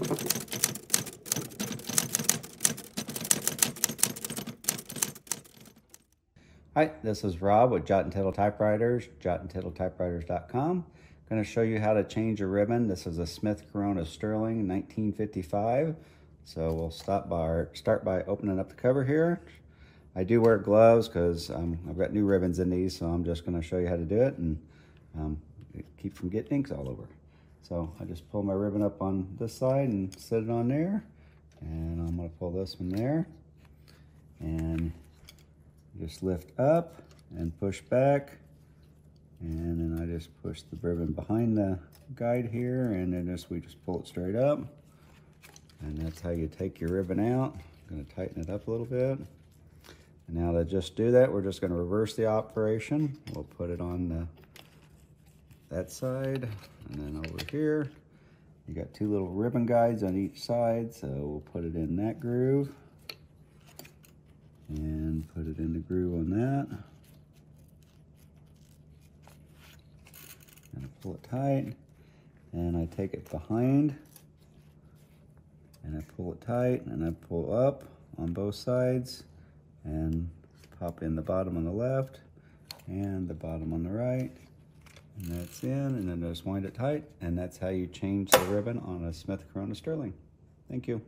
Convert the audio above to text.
Hi, this is Rob with Jot and Tittle Typewriters, jotandtittletypewriters.com. I'm going to show you how to change a ribbon. This is a Smith Corona Sterling 1955. So we'll start by opening up the cover here. I do wear gloves because I've got new ribbons in these, so I'm just going to show you how to do it and keep from getting inks all over. So I just pull my ribbon up on this side and set it on there, and I'm going to pull this one there, and just lift up and push back, and then I just push the ribbon behind the guide here, and then we just pull it straight up, and that's how you take your ribbon out. I'm going to tighten it up a little bit. And now to just do that, we're just going to reverse the operation. We'll put it on that side, and then over here you got two little ribbon guides on each side, so we'll put it in that groove and put it in the groove on that, and I pull it tight, and I take it behind and I pull it tight, and I pull up on both sides and pop in the bottom on the left and the bottom on the right, and that's in, and then just wind it tight, and that's how you change the ribbon on a Smith Corona Sterling. Thank you.